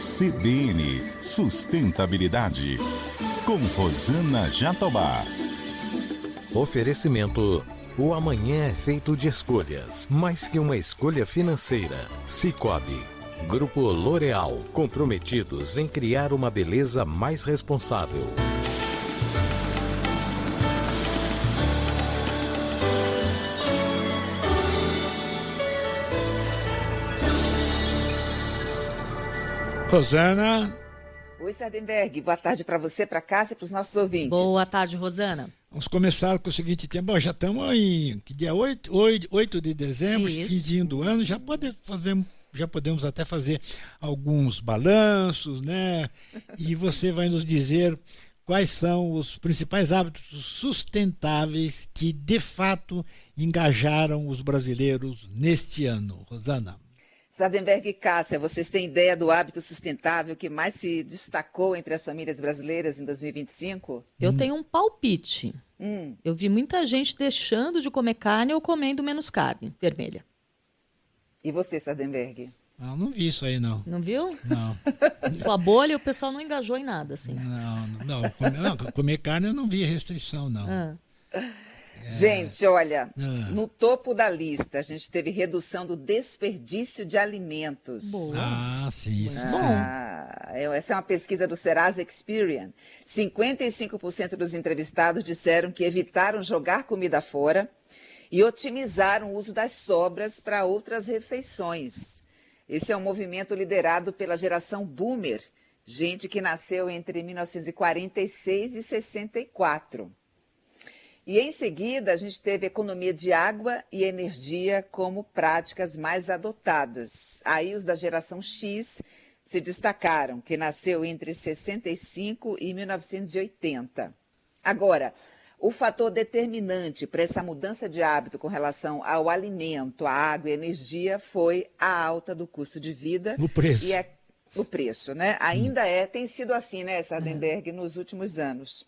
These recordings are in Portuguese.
CBN Sustentabilidade, com Rosana Jatobá. Oferecimento: o amanhã é feito de escolhas, mais que uma escolha financeira. Sicoob, Grupo L'Oréal, comprometidos em criar uma beleza mais responsável. Rosana. Oi, Sardenberg. Boa tarde para você, para Cássia e para os nossos ouvintes. Boa tarde, Rosana. Vamos começar com o seguinte tema. Bom, já estamos em dia 8 de dezembro, finzinho do ano, já podemos até fazer alguns balanços, né? E você vai nos dizer quais são os principais hábitos sustentáveis que, de fato, engajaram os brasileiros neste ano. Rosana. Sardenberg e Cássia, vocês têm ideia do hábito sustentável que mais se destacou entre as famílias brasileiras em 2025? Eu tenho um palpite. Eu vi muita gente deixando de comer carne ou comendo menos carne vermelha. E você, Sardenberg? Ah, não vi isso aí, não. Não viu? Não. Sua bolha, o pessoal não engajou em nada, assim. Não, comer carne eu não vi restrição, não. Gente, olha, no topo da lista, a gente teve redução do desperdício de alimentos. Boa. Ah, sim, isso Essa é uma pesquisa do Serasa Experian. 55% dos entrevistados disseram que evitaram jogar comida fora e otimizaram o uso das sobras para outras refeições. Esse é um movimento liderado pela geração Boomer, gente que nasceu entre 1946 e 64. E em seguida, a gente teve economia de água e energia como práticas mais adotadas. Aí os da geração X se destacaram, que nasceu entre 65 e 1980. Agora, o fator determinante para essa mudança de hábito com relação ao alimento, à água e energia foi a alta do custo de vida. O preço. E o preço, né? Ainda tem sido assim, né, Sardenberg, nos últimos anos.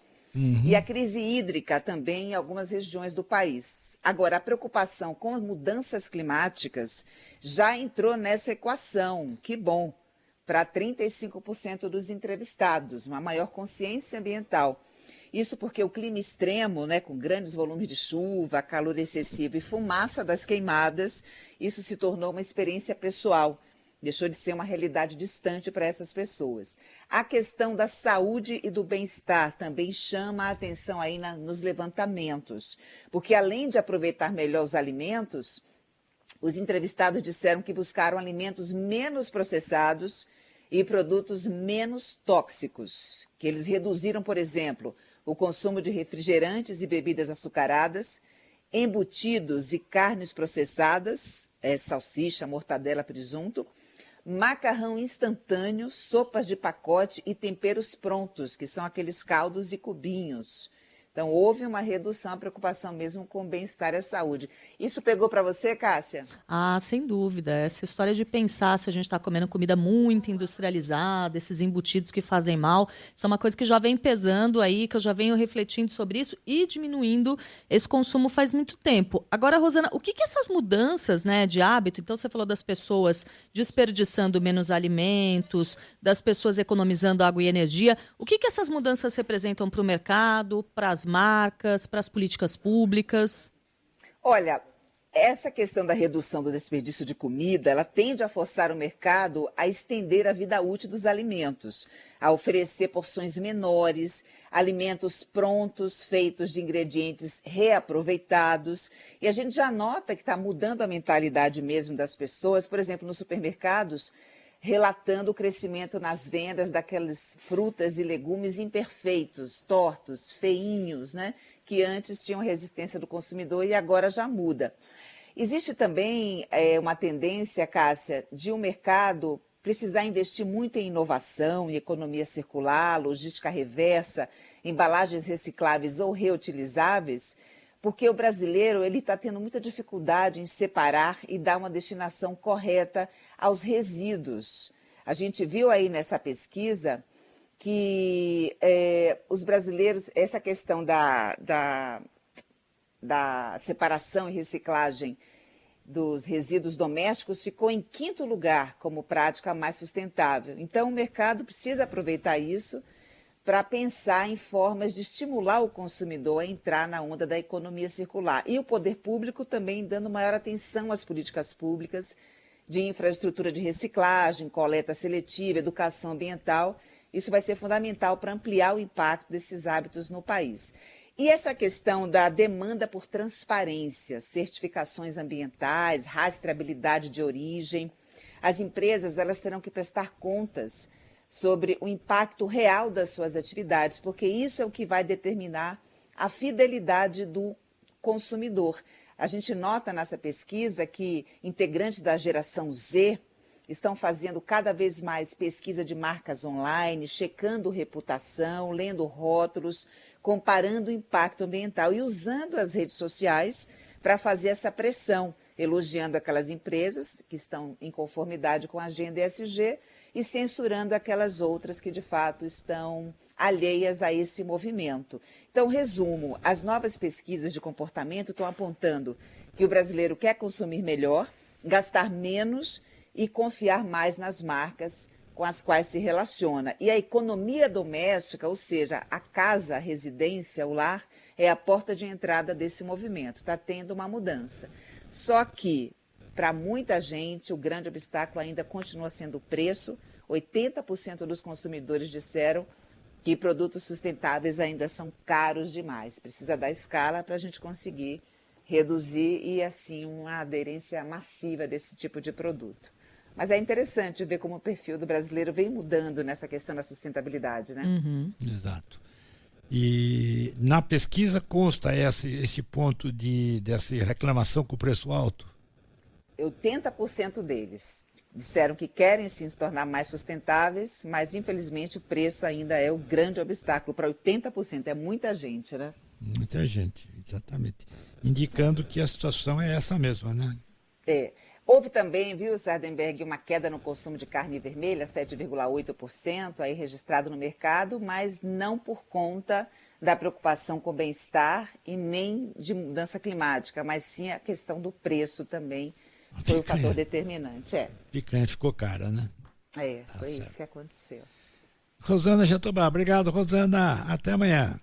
E a crise hídrica também em algumas regiões do país. Agora, a preocupação com as mudanças climáticas já entrou nessa equação. Que bom! Para 35% dos entrevistados, uma maior consciência ambiental. Isso porque o clima extremo, né, com grandes volumes de chuva, calor excessivo e fumaça das queimadas, isso se tornou uma experiência pessoal. Deixou de ser uma realidade distante para essas pessoas. A questão da saúde e do bem-estar também chama a atenção aí nos levantamentos. Porque além de aproveitar melhor os alimentos, os entrevistados disseram que buscaram alimentos menos processados e produtos menos tóxicos. Que eles reduziram, por exemplo, o consumo de refrigerantes e bebidas açucaradas, embutidos e carnes processadas, salsicha, mortadela, presunto, macarrão instantâneo, sopas de pacote e temperos prontos, que são aqueles caldos e cubinhos. Então, houve uma redução, a preocupação mesmo com o bem-estar e a saúde. Isso pegou para você, Cássia? Ah, sem dúvida. Essa história de pensar se a gente está comendo comida muito industrializada, esses embutidos que fazem mal, isso é uma coisa que já vem pesando aí, que eu já venho refletindo sobre isso e diminuindo esse consumo faz muito tempo. Agora, Rosana, o que essas mudanças, né, de hábito, então você falou das pessoas desperdiçando menos alimentos, das pessoas economizando água e energia, o que essas mudanças representam para o mercado, para as marcas, para as políticas públicas? Olha, essa questão da redução do desperdício de comida, ela tende a forçar o mercado a estender a vida útil dos alimentos, a oferecer porções menores, alimentos prontos, feitos de ingredientes reaproveitados. E a gente já nota que está mudando a mentalidade mesmo das pessoas, por exemplo, nos supermercados, relatando o crescimento nas vendas daquelas frutas e legumes imperfeitos, tortos, feinhos, né? Que antes tinham resistência do consumidor e agora já muda. Existe também uma tendência, Cássia, de um mercado precisar investir muito em inovação, em economia circular, logística reversa, embalagens recicláveis ou reutilizáveis, porque o brasileiro ele está tendo muita dificuldade em separar e dar uma destinação correta aos resíduos. A gente viu aí nessa pesquisa que os brasileiros, essa questão da separação e reciclagem dos resíduos domésticos ficou em 5º lugar como prática mais sustentável. Então, o mercado precisa aproveitar isso para pensar em formas de estimular o consumidor a entrar na onda da economia circular. E o poder público também dando maior atenção às políticas públicas de infraestrutura de reciclagem, coleta seletiva, educação ambiental. Isso vai ser fundamental para ampliar o impacto desses hábitos no país. E essa questão da demanda por transparência, certificações ambientais, rastreabilidade de origem, as empresas elas terão que prestar contas sobre o impacto real das suas atividades, porque isso é o que vai determinar a fidelidade do consumidor. A gente nota nessa pesquisa que integrantes da geração Z estão fazendo cada vez mais pesquisa de marcas online, checando reputação, lendo rótulos, comparando o impacto ambiental e usando as redes sociais para fazer essa pressão, elogiando aquelas empresas que estão em conformidade com a agenda ESG e censurando aquelas outras que de fato estão alheias a esse movimento. Então, resumo, as novas pesquisas de comportamento estão apontando que o brasileiro quer consumir melhor, gastar menos e confiar mais nas marcas com as quais se relaciona. E a economia doméstica, ou seja, a casa, a residência, o lar, é a porta de entrada desse movimento. Está tendo uma mudança. Só que, para muita gente, o grande obstáculo ainda continua sendo o preço. 80% dos consumidores disseram que produtos sustentáveis ainda são caros demais. Precisa dar escala para a gente conseguir reduzir e, assim, uma aderência massiva desse tipo de produto. Mas é interessante ver como o perfil do brasileiro vem mudando nessa questão da sustentabilidade, né? Uhum. Exato. E na pesquisa consta esse ponto dessa reclamação com o preço alto? 80% deles disseram que querem sim se tornar mais sustentáveis, mas infelizmente o preço ainda é o grande obstáculo para 80%. É muita gente, né? Muita gente, exatamente. Indicando que a situação é essa mesma, né? É. Houve também, viu, Sardenberg, uma queda no consumo de carne vermelha, 7,8%, aí registrado no mercado, mas não por conta da preocupação com o bem-estar e nem de mudança climática, mas sim a questão do preço também foi o fator determinante. Picanha ficou cara, né? Foi certo. Isso que aconteceu. Rosana Jatobá, obrigado, Rosana. Até amanhã.